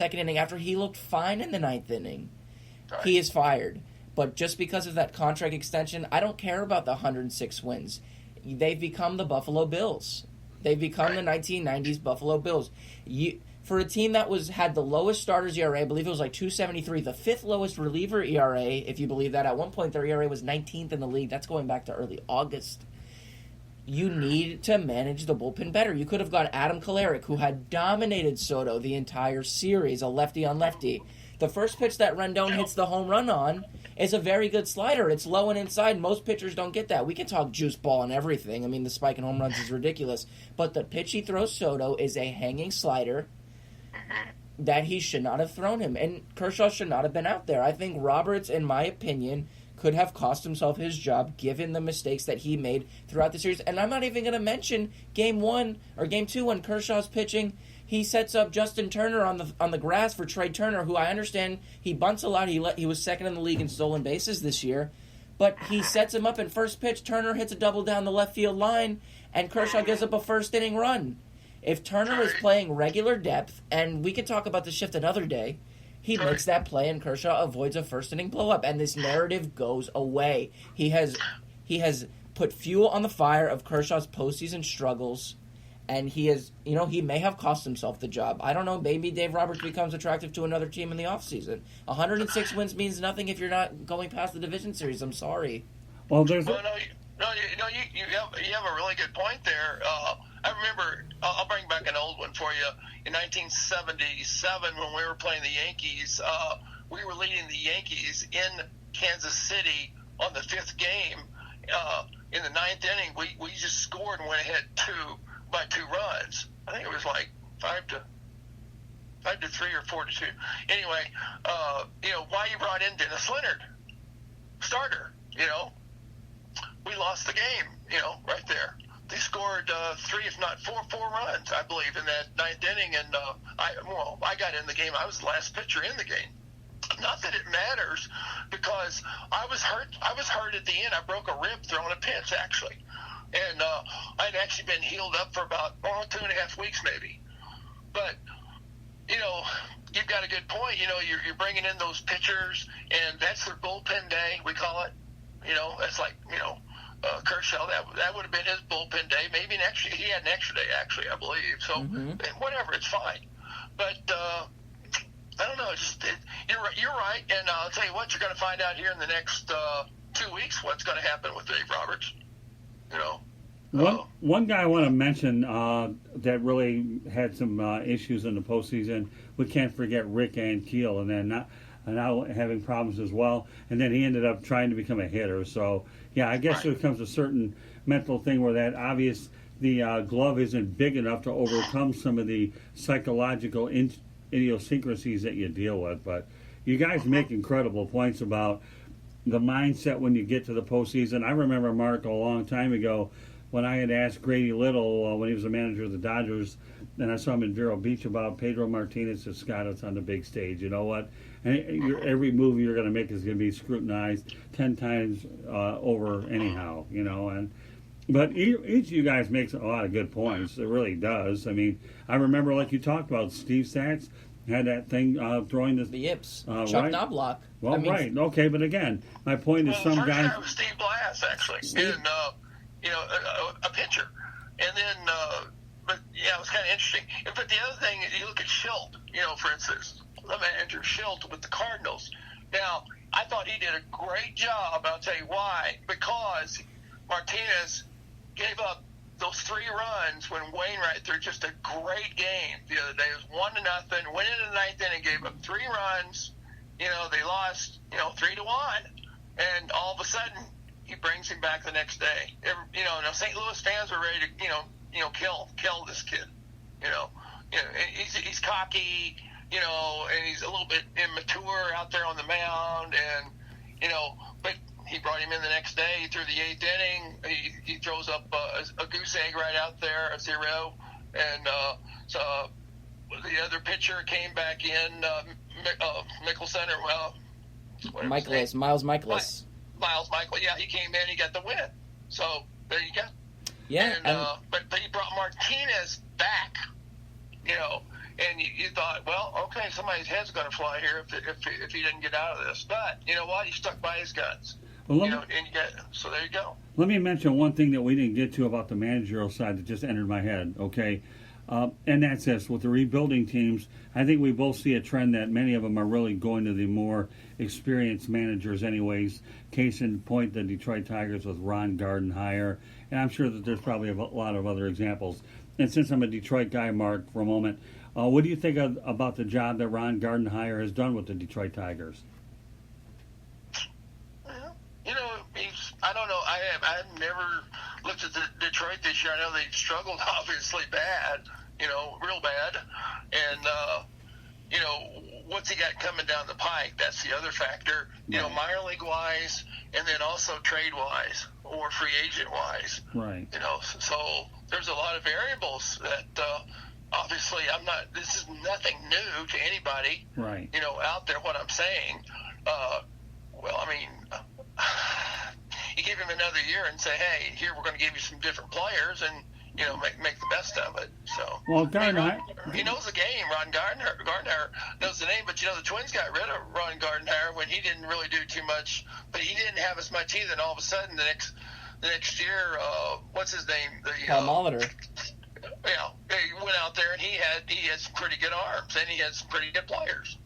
second inning after he looked fine in the ninth inning. Right. He is fired. But just because of that contract extension, I don't care about the 106 wins. They've become the Buffalo Bills. They've become the 1990s Buffalo Bills. For a team that had the lowest starters ERA, I believe it was like 2.73, the fifth lowest reliever ERA, if you believe that. At one point, their ERA was 19th in the league. That's going back to early August. You need to manage the bullpen better. You could have gone Adam Kolarek, who had dominated Soto the entire series, a lefty on lefty. The first pitch that Rendon hits the home run on is a very good slider. It's low and inside. Most pitchers don't get that. We can talk juice ball and everything. I mean, the spike in home runs is ridiculous. But the pitch he throws Soto is a hanging slider that he should not have thrown him. And Kershaw should not have been out there. I think Roberts, in my opinion, could have cost himself his job given the mistakes that he made throughout the series. And I'm not even going to mention Game 2 when Kershaw's pitching. He sets up Justin Turner on the grass for Trey Turner, who I understand he bunts a lot. He was second in the league in stolen bases this year. But he sets him up in first pitch. Turner hits a double down the left field line, and Kershaw gives up a first-inning run. If Turner is playing regular depth, and we could talk about the shift another day, he makes that play, and Kershaw avoids a first-inning blow-up, and this narrative goes away. He has put fuel on the fire of Kershaw's postseason struggles, and he may have cost himself the job. I don't know. Maybe Dave Roberts becomes attractive to another team in the offseason. 106 wins means nothing if you're not going past the division series. I'm sorry. Well, you have a really good point there. I remember, I'll bring back an old one for you. In 1977, when we were playing the Yankees, we were leading the Yankees in Kansas City on the fifth game. In the ninth inning, we just scored and went ahead by 2 runs. I think it was like 5-3 or 4-2. Anyway, why you brought in Dennis Leonard, starter, we lost the game, right there. They scored 3, if not 4 runs, I believe, in that ninth inning, and I got in the game. I was the last pitcher in the game. Not that it matters, because I was hurt at the end. I broke a rib throwing a pitch, actually. And I'd actually been healed up for about 2.5 weeks maybe. But, you've got a good point. You're bringing in those pitchers, and that's their bullpen day, we call it. That's like, Kershaw, that would have been his bullpen day. Maybe he had an extra day, actually, I believe. So, whatever, it's fine. But, I don't know. You're right, and I'll tell you what, you're going to find out here in the next 2 weeks what's going to happen with Dave Roberts. One guy I want to mention that really had some issues in the postseason. We can't forget Rick Ankiel, and then now having problems as well. And then he ended up trying to become a hitter. So yeah, I guess there comes a certain mental thing where the glove isn't big enough to overcome some of the psychological idiosyncrasies that you deal with. But you guys make incredible points about the mindset when you get to the postseason. I remember, Mark, a long time ago when I had asked Grady Littell when he was the manager of the Dodgers, and I saw him in Vero Beach, about Pedro Martinez said, Scott, it's on the big stage. You know what? And every move you're going to make is going to be scrutinized 10 times over anyhow, But each of you guys makes a lot of good points. It really does. I mean, I remember, like you talked about, Steve Sachs had that thing throwing the yips. Chuck Knobloch. Well, right. Okay, but again, my point is some guys... First, was Steve Blass, actually. And, a pitcher. And then, but yeah, it was kind of interesting. But the other thing is, you look at Schilt, for instance, the manager Schilt with the Cardinals. Now, I thought he did a great job, and I'll tell you why. Because Martinez gave up those 3 runs when Wainwright threw just a great game the other day. It was 1-0. Went into the ninth inning, gave up 3 runs. They lost, 3-1. And all of a sudden, he brings him back the next day. Now St. Louis fans were ready to, kill this kid. He's cocky, and he's a little bit immature out there on the mound, and but he brought him in the next day through the 8th inning. He throws up a goose egg right out there, a 0, and so the other pitcher came back in, Mickelson, or Miles Michaelis. Miles Michael, yeah, he came in, he got the win. So there you go. Yeah, and, but he brought Martinez back, And you thought, well, okay, somebody's head's going to fly here if he didn't get out of this. But you know what? He stuck by his guns. Well, So there you go. let me mention one thing that we didn't get to about the managerial side that just entered my head, okay? And that's this. With the rebuilding teams, I think we both see a trend that many of them are really going to the more experienced managers anyways. Case in point, the Detroit Tigers with Ron Gardenhire. And I'm sure that there's probably a lot of other examples. And since I'm a Detroit guy, Mark, for a moment, what do you think about the job that Ron Gardenhire has done with the Detroit Tigers? You know, I don't know. I've never looked at the Detroit this year. I know they've struggled obviously bad, real bad. And, what's he got coming down the pike? That's the other factor, minor league wise, and then also trade wise or free agent wise. Right. So there's a lot of variables that, obviously this is nothing new to anybody, right. Out there, what I'm saying. You give him another year and say, hey, here, we're going to give you some different players and, make the best of it. So, well, he knows the game. Ron Gardenhire knows the name, but, the Twins got rid of Ron Gardenhire when he didn't really do too much, but he didn't have as much either, and all of a sudden the next year, what's his name? Paul Molitor. Yeah, he went out there and he had some pretty good arms and he had some pretty good players.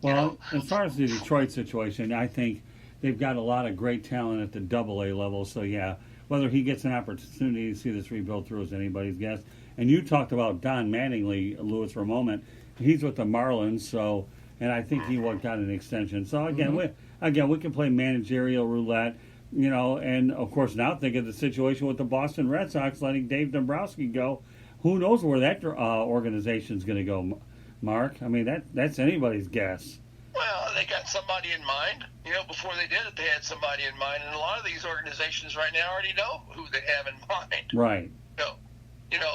Well, as far as the Detroit situation, I think they've got a lot of great talent at the Double-A level. So yeah, whether he gets an opportunity to see this rebuild through is anybody's guess. And you talked about Don Mattingly, Lewis, for a moment. He's with the Marlins, so and I think he got an extension. So again, we can play managerial roulette. And of course now think of the situation with the Boston Red Sox letting Dave Dombrowski go. Who knows where that organization's going to go, Mark? I mean, that's anybody's guess. Well, they got somebody in mind. Before they did it, they had somebody in mind. And a lot of these organizations right now already know who they have in mind. Right.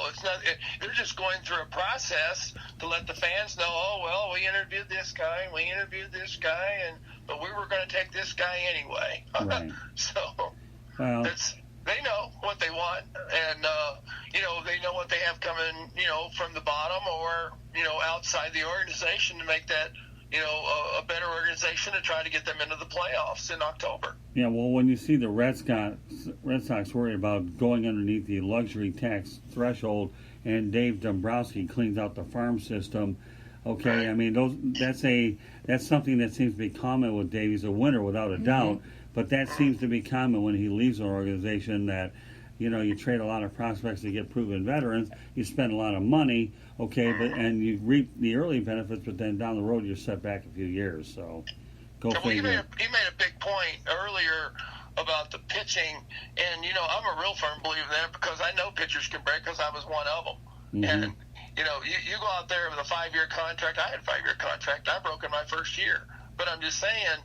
It's not. They're just going through a process to let the fans know. Oh well, we interviewed this guy and we interviewed this guy, but we were going to take this guy anyway. Right. So they know what they want, and they know what they have coming, from the bottom or outside the organization to make that a better organization to try to get them into the playoffs in October. Yeah, well, when you see the Red Sox worry about going underneath the luxury tax threshold, and Dave Dombrowski cleans out the farm system, okay, right. I mean that's something that seems to be common with Dave. He's a winner without a doubt, but that seems to be common when he leaves an organization that. You trade a lot of prospects to get proven veterans. You spend a lot of money, okay, and you reap the early benefits, but then down the road you're set back a few years. So, figure. He made a big point earlier about the pitching, and I'm a real firm believer in that because I know pitchers can break because I was one of them. Mm-hmm. And you go out there with a 5-year contract. I had a 5-year contract. I broke in my first year, but I'm just saying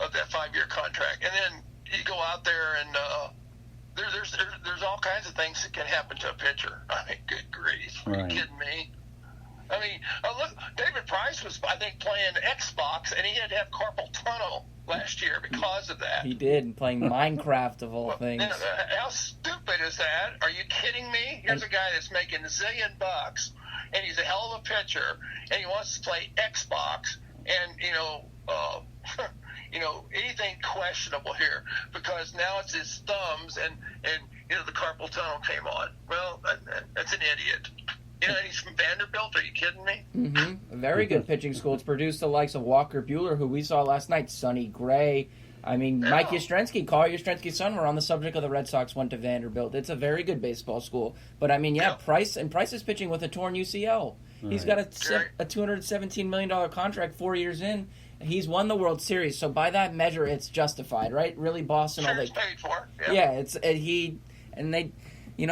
of that 5-year contract, and then you go out there and. There's all kinds of things that can happen to a pitcher. I mean, good grief. Are you kidding me? I mean, look, David Price was, I think, playing Xbox, and he had to have carpal tunnel last year because of that. He did, playing Minecraft of all things. How stupid is that? Are you kidding me? Here's a guy that's making $1 zillion, and he's a hell of a pitcher, and he wants to play Xbox, and, anything questionable here because now it's his thumbs and the carpal tunnel came on. Well, that's an idiot. He's from Vanderbilt. Are you kidding me? Mm-hmm. A very good pitching school. It's produced the likes of Walker Buehler, who we saw last night, Sonny Gray. I mean, yeah. Mike Yastrzemski, Carl Yastrzemski's son, were on the subject of the Red Sox, went to Vanderbilt. It's a very good baseball school. But, I mean, Price is pitching with a torn UCL. Right. He's got a $217 million contract 4 years in. He's won the World Series, so by that measure, it's justified, right? Really, Boston. Sure, it's paid for. Yeah,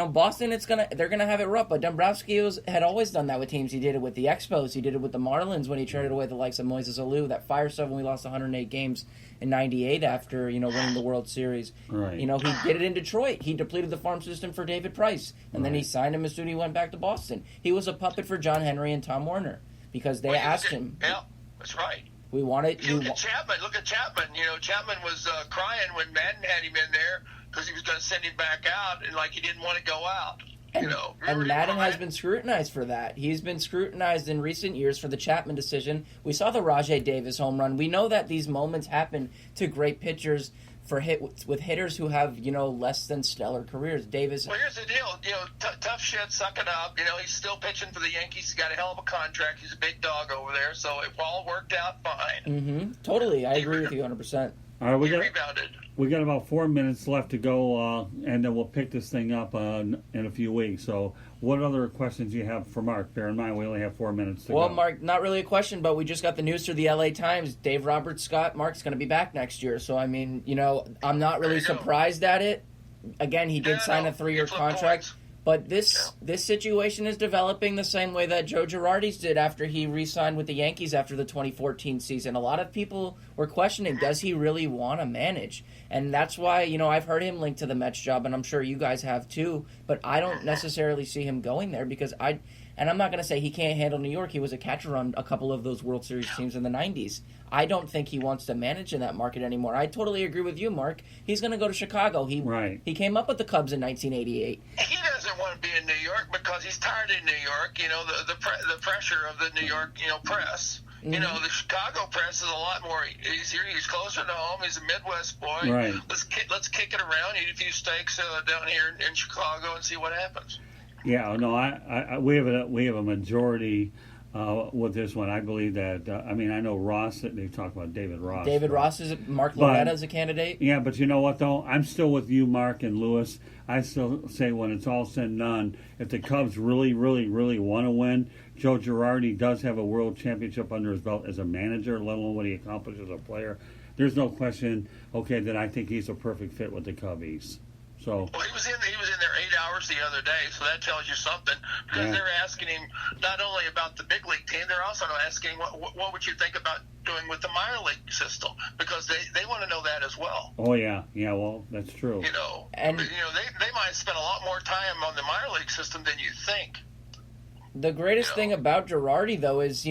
Boston. They're gonna have it rough. But Dombrowski had always done that with teams. He did it with the Expos. He did it with the Marlins when he traded away the likes of Moises Alou. That fire stuff when we lost 108 games in '98 after winning the World Series. Right. He did it in Detroit. He depleted the farm system for David Price, and then he signed him as soon as he went back to Boston. He was a puppet for John Henry and Tom Werner because they asked him. Yeah, that's right. We wanted. Look at Chapman. Chapman was crying when Madden had him in there because he was going to send him back out, and he didn't want to go out. And, and Rudy, Madden has right? been scrutinized for that. He's been scrutinized in recent years for the Chapman decision. We saw the Rajai Davis home run. We know that these moments happen to great pitchers with hitters who have, less than stellar careers. Davis. Well, here's the deal. Tough shit, suck it up. He's still pitching for the Yankees. He's got a hell of a contract. He's a big dog over there, so it all worked out fine. Mm-hmm. Totally, I agree with you 100%. All right, He rebounded. we got about 4 minutes left to go, and then we'll pick this thing up in a few weeks. So, what other questions do you have for Mark? Bear in mind, we only have 4 minutes to go. Well, Mark, not really a question, but we just got the news through the LA Times. Dave Roberts Scott Mark's going to be back next year. So, I mean, I'm not really surprised at it. Again, he did sign a 3-year contract. Points. But this situation is developing the same way that Joe Girardi's did after he re-signed with the Yankees after the 2014 season. A lot of people were questioning, does he really want to manage? And that's why, I've heard him linked to the Mets job, and I'm sure you guys have too, but I don't necessarily see him going there because and I'm not going to say he can't handle New York. He was a catcher on a couple of those World Series teams in the 90s. I don't think he wants to manage in that market anymore. I totally agree with you, Mark. He's going to go to Chicago. He came up with the Cubs in 1988. He doesn't want to be in New York because he's tired of New York. The pressure of the New York, press. Mm-hmm. The Chicago press is a lot more easier. He's closer to home. He's a Midwest boy. Right. Let's kick it around, eat a few steaks down here in Chicago, and see what happens. Yeah, no, we have a majority with this one. I believe that. I know Ross. They talk about David Ross. David Ross is Mark Loretta is a candidate. Yeah, but you know what though? I'm still with you, Mark and Lewis. I still say when it's all said and done, if the Cubs really, really, really want to win, Joe Girardi does have a world championship under his belt as a manager, let alone what he accomplished as a player. There's no question. Okay, that I think he's a perfect fit with the Cubbies. So. Well, he was in there 8 hours the other day, so that tells you something. Because they're asking him not only about the big league team, they're also asking what would you think about doing with the minor league system, because they want to know that as well. Oh yeah, well that's true. And they might spend a lot more time on the minor league system than you think. The greatest thing about Girardi, though, is,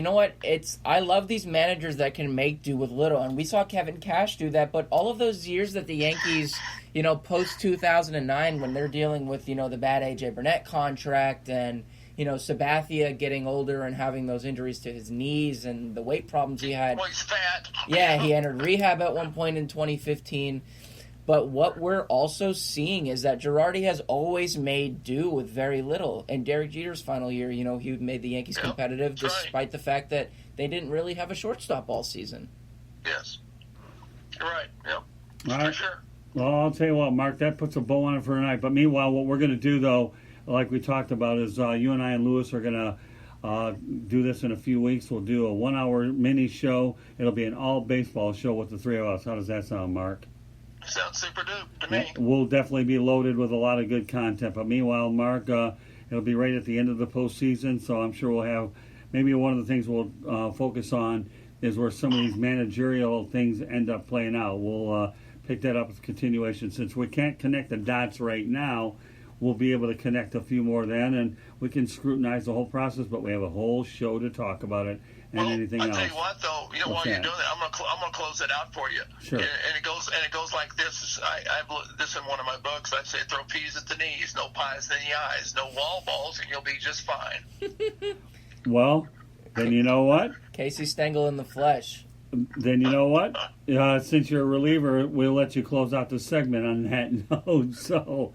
I love these managers that can make do with little. And we saw Kevin Cash do that. But all of those years that the Yankees, post-2009, when they're dealing with, the bad A.J. Burnett contract and, Sabathia getting older and having those injuries to his knees and the weight problems he had. Well, he's fat. Yeah, he entered rehab at one point in 2015. But what we're also seeing is that Girardi has always made do with very little. And Derek Jeter's final year, he made the Yankees competitive despite the fact that they didn't really have a shortstop all season. Yes. You're right. Yep. All right. For sure. Well, I'll tell you what, Mark, that puts a bow on it for tonight. But meanwhile, what we're going to do, though, like we talked about, is you and I and Lewis are going to do this in a few weeks. We'll do a 1-hour mini show. It'll be an all-baseball show with the three of us. How does that sound, Mark? Sounds super dupe to me. We'll definitely be loaded with a lot of good content. But meanwhile, Mark, it'll be right at the end of the postseason, so I'm sure we'll have maybe one of the things we'll focus on is where some of these managerial things end up playing out. We'll pick that up as continuation. Since we can't connect the dots right now, we'll be able to connect a few more then, and we can scrutinize the whole process, but we have a whole show to talk about it. And anything else. I'll tell you what, though. While you're doing that, I'm gonna close it out for you. Sure. And it goes like this. I've this in one of my books. I say throw peas at the knees, no pies in the eyes, no wall balls, and you'll be just fine. Well, then you know what? Casey Stengel in the flesh. Then you know what? Since you're a reliever, we'll let you close out the segment on that note. So.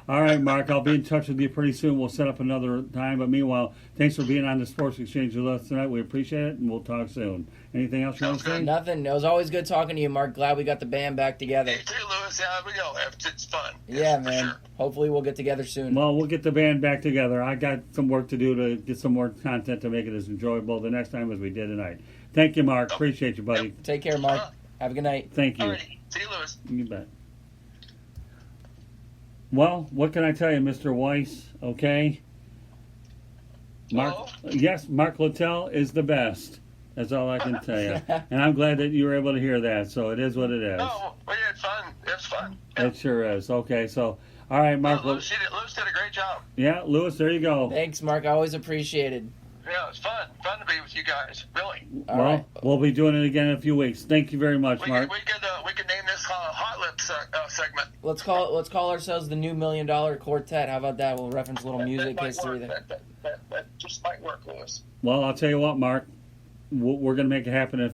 All right, Mark, I'll be in touch with you pretty soon. We'll set up another time. But meanwhile, thanks for being on the Sports Exchange with us tonight. We appreciate it, and we'll talk soon. Anything else you want to say? Nothing. It was always good talking to you, Mark. Glad we got the band back together. You too, Lewis. Yeah, we go. It's fun. Yeah, man. Sure. Hopefully we'll get together soon. Well, we'll get the band back together. I got some work to do to get some more content to make it as enjoyable the next time as we did tonight. Thank you, Mark. Appreciate you, buddy. Yep. Take care, Mark. Have a good night. Thank you. Alrighty. See you, Lewis. You bet. Well, what can I tell you, Mr. Weiss? Okay. Mark, yes, Mark Littell is the best. That's all I can tell you. And I'm glad that you were able to hear that. So it is what it is. Oh, we had fun. It's fun. Yeah. It sure is. Okay, so all right, Mark. Lewis did a great job. Yeah, Lewis, there you go. Thanks, Mark. Always appreciated. Yeah, it's fun. Fun to be with you guys. Really. All right. We'll be doing it again in a few weeks. Thank you very much, Mark. We could name this Hot Lips segment. Let's call ourselves the new $1 Million Quartet. How about that? We'll reference a little music history there. That just might work, Lewis. Well, I'll tell you what, Mark. We're going to make it happen